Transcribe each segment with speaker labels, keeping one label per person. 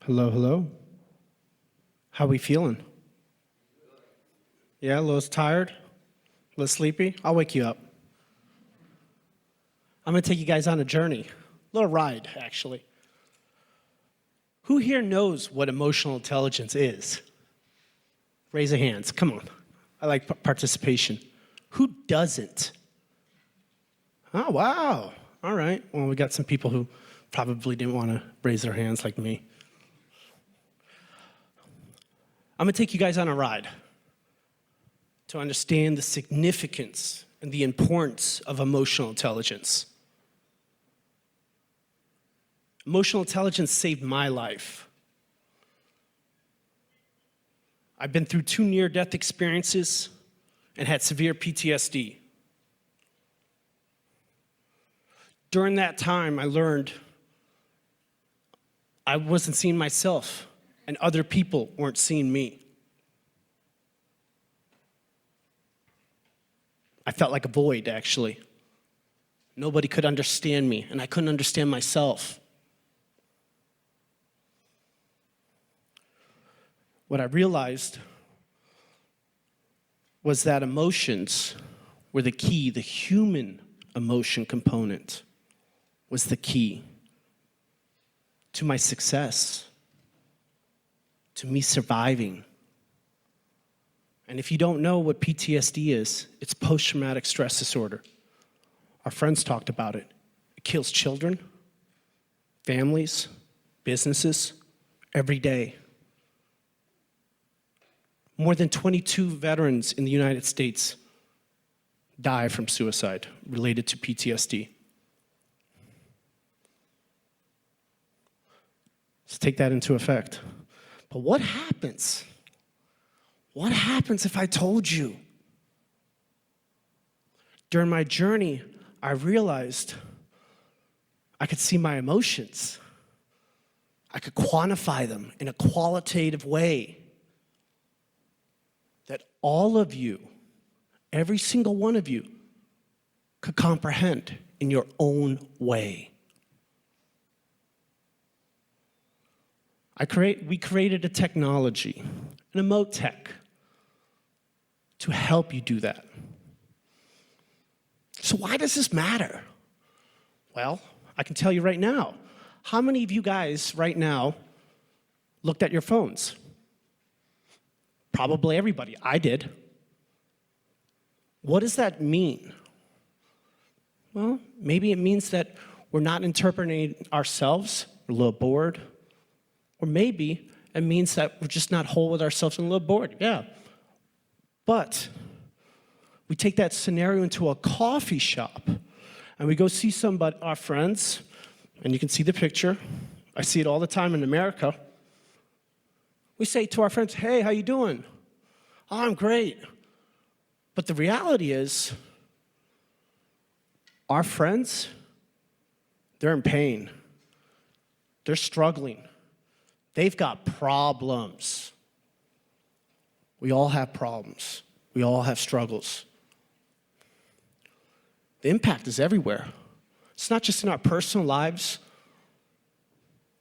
Speaker 1: Hello, hello. How we feeling? Yeah, a little tired? A little sleepy? I'll wake you up. I'm going to take you guys on a journey. A little ride, actually. Who here knows what emotional intelligence is? Raise your hands. Come on. I like participation. Who doesn't? Oh, wow. All right. Well, we got some people who probably didn't want to raise their hands like me. I'm going to take you guys on a ride to understand the significance and the importance of emotional intelligence. Emotional intelligence saved my life. I've been through 2 near-death experiences and had severe PTSD. During that time, I learned I wasn't seeing myself, and other people weren't seeing me. I felt like a void, actually. Nobody could understand me, and I couldn't understand myself. What I realized was that emotions were the key. The human emotion component was the key to my success, to me surviving. And if you don't know what PTSD is, it's post-traumatic stress disorder. Our friends talked about it. It kills children, families, businesses, every day. More than 22 veterans in the United States die from suicide related to PTSD. Let's take that into effect. But what happens? What happens if I told you? During my journey, I realized I could see my emotions. I could quantify them in a qualitative way. That all of you, every single one of you, could comprehend in your own way. We created a technology, an emote tech, to help you do that. So why does this matter? Well, I can tell you right now. How many of you guys right now looked at your phones? Probably everybody. I did. What does that mean? Well, maybe it means that we're not interpreting ourselves, we're a little bored. Or maybe it means that we're just not whole with ourselves and a little bored. Yeah. But we take that scenario into a coffee shop and we go see somebody, our friends, and you can see the picture. I see it all the time in America. We say to our friends, hey, how you doing? Oh, I'm great. But the reality is, our friends, they're in pain. They're struggling. They've got problems. We all have problems. We all have struggles. The impact is everywhere. It's not just in our personal lives,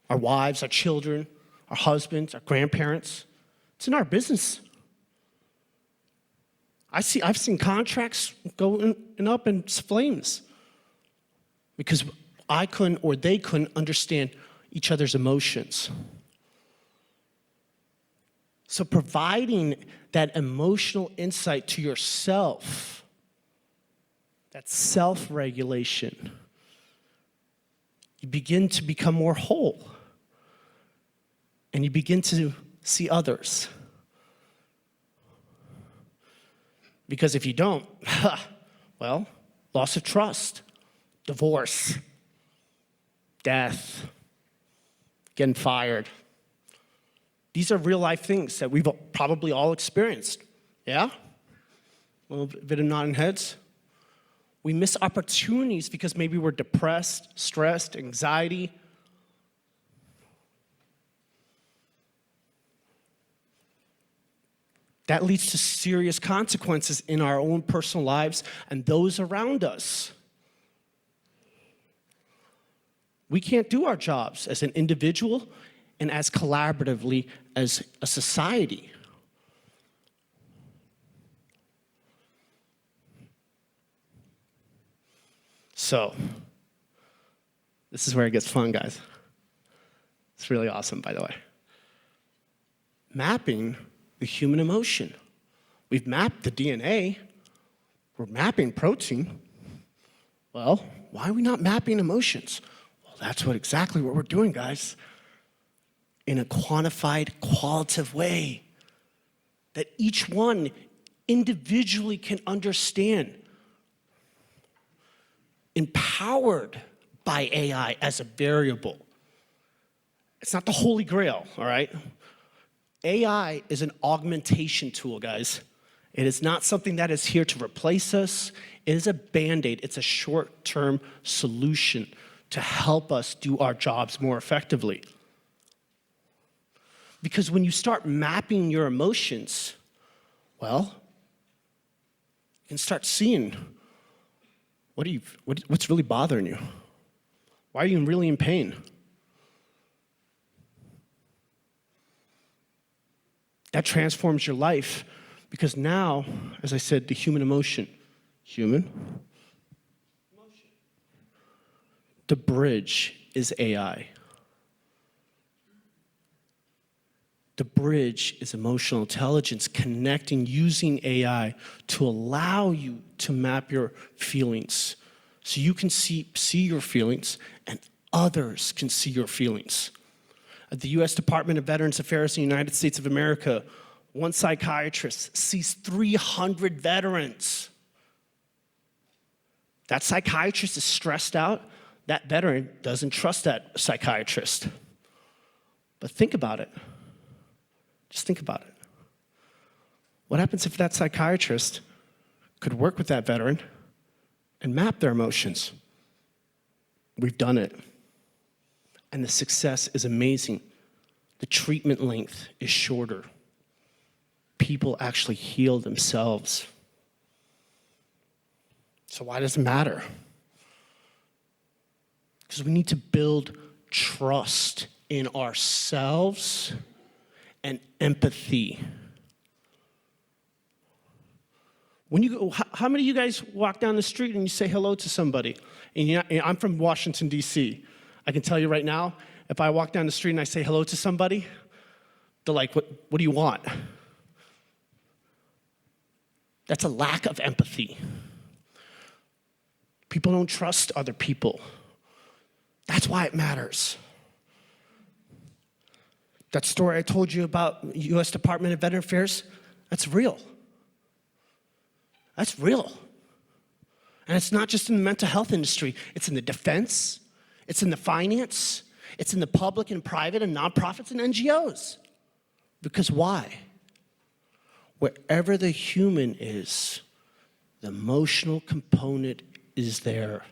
Speaker 1: our wives, our children, our husbands, our grandparents. It's in our business. I've seen contracts going up in flames because I couldn't or they couldn't understand each other's emotions. So providing that emotional insight to yourself, that self-regulation, you begin to become more whole. And you begin to see others. Because if you don't, well, loss of trust, divorce, death, getting fired. These are real life things that we've probably all experienced. Yeah? A little bit of nodding heads. We miss opportunities because maybe we're depressed, stressed, anxiety. That leads to serious consequences in our own personal lives and those around us. We can't do our jobs as an individual and as collaboratively as a society. So, this is where it gets fun, guys. It's really awesome, by the way. Mapping the human emotion. We've mapped the DNA. We're mapping protein. Well, why are we not mapping emotions? Well, that's exactly what we're doing, guys. In a quantified, qualitative way that each one individually can understand. Empowered by AI as a variable. It's not the holy grail, all right? AI is an augmentation tool, guys. It is not something that is here to replace us. It is a Band-Aid. It's a short-term solution to help us do our jobs more effectively. Because when you start mapping your emotions, well, you can start seeing what's really bothering you. Why are you really in pain? That transforms your life because now, as I said, the human emotion. Human emotion. The bridge is AI. The bridge is emotional intelligence, connecting, using AI to allow you to map your feelings so you can see your feelings and others can see your feelings. At the U.S. Department of Veterans Affairs in the United States of America, one psychiatrist sees 300 veterans. That psychiatrist is stressed out. That veteran doesn't trust that psychiatrist. But think about it. Just think about it. What happens if that psychiatrist could work with that veteran and map their emotions? We've done it. And the success is amazing. The treatment length is shorter. People actually heal themselves. So why does it matter? Because we need to build trust in ourselves and empathy. When you go, how many of you guys walk down the street and you say hello to somebody? And I'm from Washington, D.C. I can tell you right now, if I walk down the street and I say hello to somebody, they're like, what do you want? That's a lack of empathy. People don't trust other people. That's why it matters. That story I told you about U.S. Department of Veterans Affairs, that's real. That's real. And it's not just in the mental health industry. It's in the defense. It's in the finance. It's in the public and private and nonprofits and NGOs. Because why? Wherever the human is, the emotional component is there.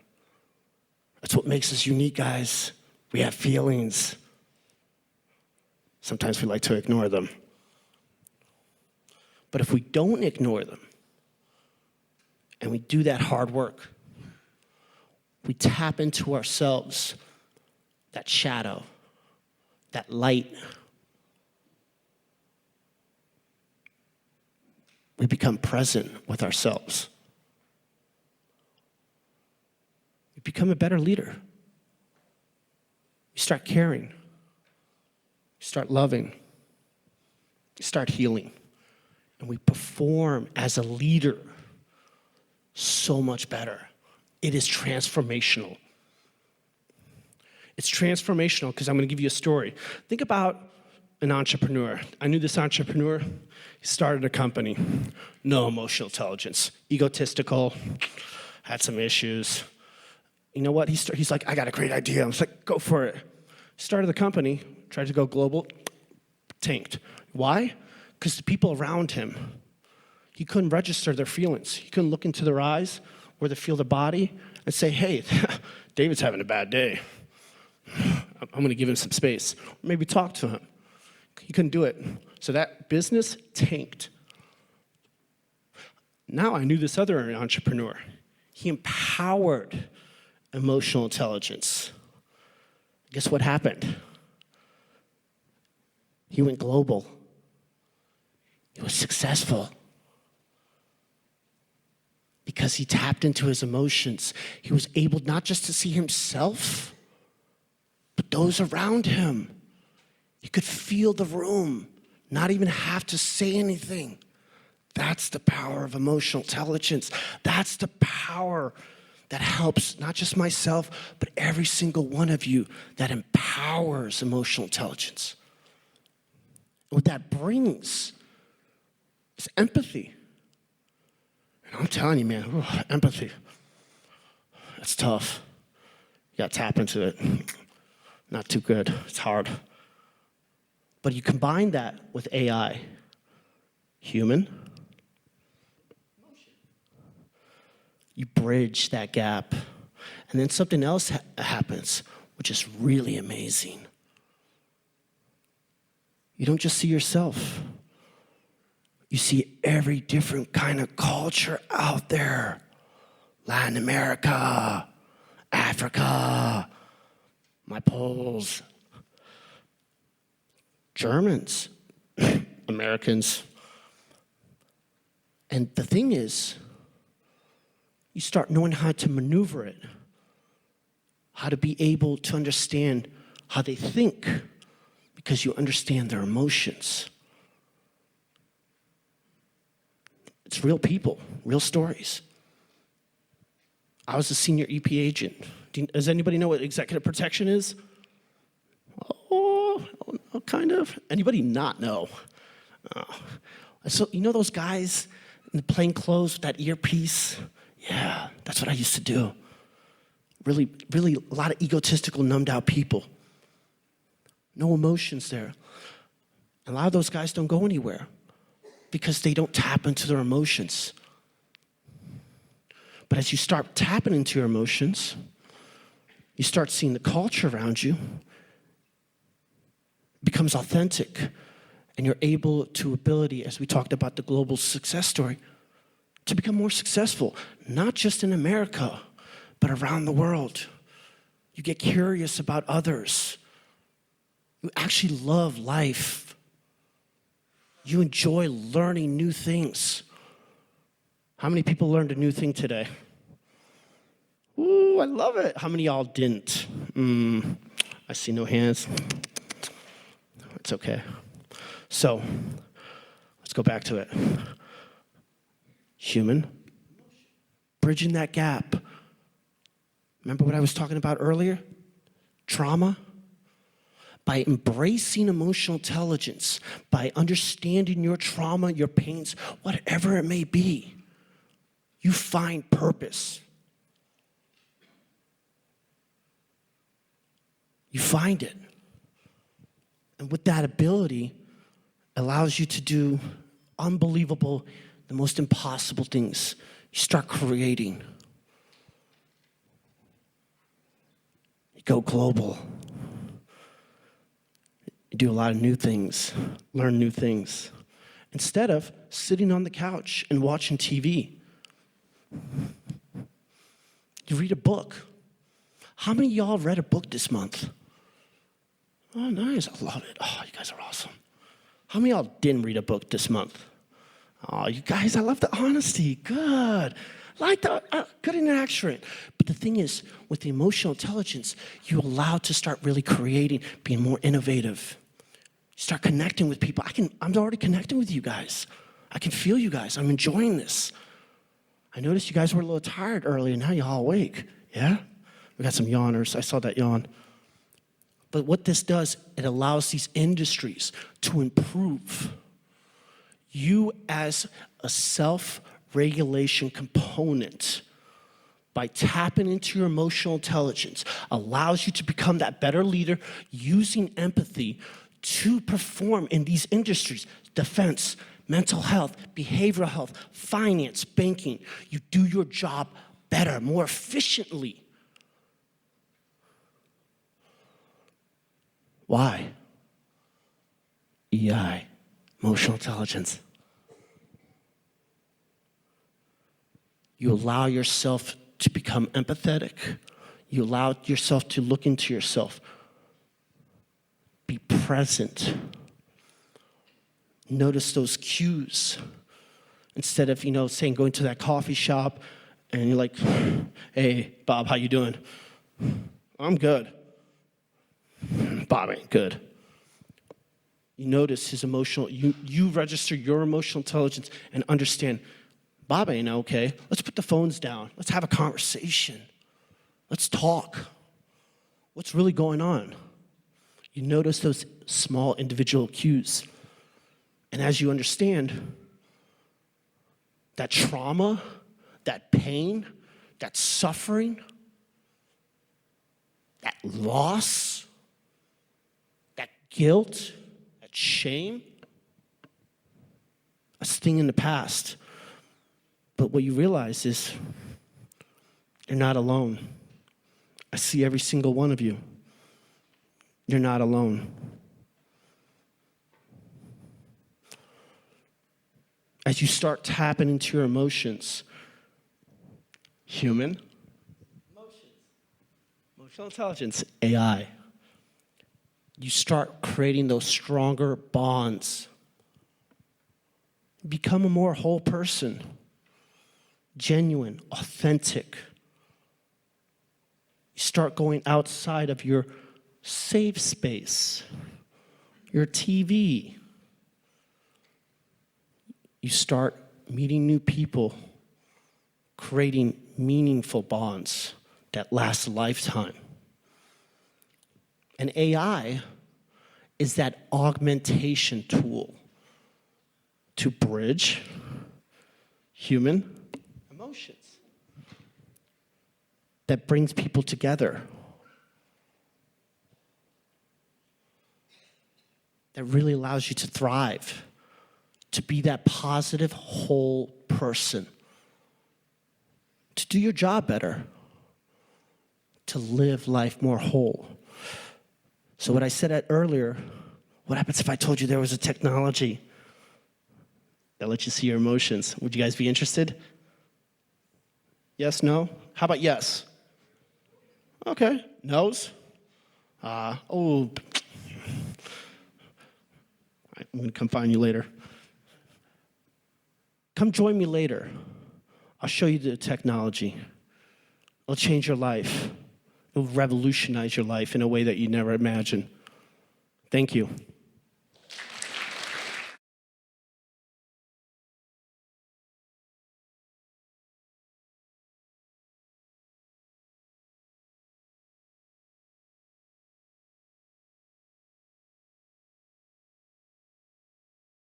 Speaker 1: That's what makes us unique, guys. We have feelings. Sometimes we like to ignore them. But if we don't ignore them, and we do that hard work, we tap into ourselves, that shadow, that light. We become present with ourselves. We become a better leader. We start caring. We start loving. We start healing. And we perform as a leader so much better. It is transformational. It's transformational because I'm going to give you a story. Think about an entrepreneur. I knew this entrepreneur. He started a company. No emotional intelligence. Egotistical. Had some issues. You know what? He's like, I got a great idea. I was like, go for it. Started the company. Tried to go global. Tanked. Why? Because the people around him, he couldn't register their feelings. He couldn't look into their eyes or they feel their body and say, hey, David's having a bad day. I'm going to give him some space. Or maybe talk to him. He couldn't do it. So that business tanked. Now I knew this other entrepreneur. He empowered emotional intelligence. Guess what happened? He went global. He was successful because he tapped into his emotions. He was able not just to see himself, but those around him. He could feel the room, not even have to say anything. That's the power of emotional intelligence. That's the power that helps not just myself, but every single one of you, that empowers emotional intelligence. And what that brings is empathy. And I'm telling you, man, empathy, that's tough. You got to tap into it. Not too good. It's hard. But you combine that with AI, human, you bridge that gap. And then something else happens, which is really amazing. You don't just see yourself. You see every different kind of culture out there. Latin America, Africa, my Poles, Germans, Americans. And the thing is, you start knowing how to maneuver it, how to be able to understand how they think, because you understand their emotions. It's real people, real stories. I was a senior EP agent. Does anybody know what executive protection is? Oh, kind of. Anybody not know? So you know those guys in the plain clothes with that earpiece? Yeah, that's what I used to do. Really, really a lot of egotistical, numbed out people. No emotions there. A lot of those guys don't go anywhere because they don't tap into their emotions. But as you start tapping into your emotions, you start seeing the culture around you. It becomes authentic. And you're able to ability, as we talked about the global success story, to become more successful, not just in America, but around the world. You get curious about others. You actually love life. You enjoy learning new things. How many people learned a new thing today? Ooh, I love it. How many of y'all didn't? I see no hands. It's okay. So, let's go back to it. Human, bridging that gap. Remember what I was talking about earlier? Trauma. By embracing emotional intelligence, by understanding your trauma, your pains, whatever it may be, you find purpose. You find it. And with that ability, allows you to do unbelievable, the most impossible things. You start creating. You go global. You do a lot of new things, learn new things, instead of sitting on the couch and watching TV. You read a book. How many of y'all read a book this month? Oh, nice. I love it. Oh, you guys are awesome. How many of y'all didn't read a book this month? Oh, you guys, I love the honesty. Good. Like the good interaction. But the thing is, with the emotional intelligence, you're allowed to start really creating, being more innovative. You start connecting with people. I'm already connecting with you guys. I can feel you guys. I'm enjoying this. I noticed you guys were a little tired earlier. Now you're all awake. Yeah? We got some yawners. I saw that yawn. But what this does, it allows these industries to improve. You as a self-regulation component, by tapping into your emotional intelligence, allows you to become that better leader using empathy to perform in these industries: defense, mental health, behavioral health, finance, banking. You do your job better, more efficiently. Why? EI, emotional intelligence. You allow yourself to become empathetic. You allow yourself to look into yourself. Be present. Notice those cues. Instead of, saying, going to that coffee shop, and you're like, hey, Bob, how you doing? I'm good. Bob ain't good. You notice his emotional, you register your emotional intelligence and understand, Bob ain't okay. Let's put the phones down. Let's have a conversation. Let's talk. What's really going on? You notice those small individual cues. And as you understand that trauma, that pain, that suffering, that loss, that guilt, that shame, a thing in the past. But what you realize is you're not alone. I see every single one of you. You're not alone. As you start tapping into your emotions, human, emotional intelligence, AI, you start creating those stronger bonds. Become a more whole person, genuine, authentic. You start going outside of your safe space, your TV. You start meeting new people, creating meaningful bonds that last a lifetime. And AI is that augmentation tool to bridge human emotions that brings people together, that really allows you to thrive, to be that positive, whole person, to do your job better, to live life more whole. So what I said earlier, what happens if I told you there was a technology that lets you see your emotions? Would you guys be interested? Yes, no? How about yes? Okay, no's? I'm going to come find you later. Come join me later. I'll show you the technology. It'll change your life. It'll revolutionize your life in a way that you never imagined. Thank you.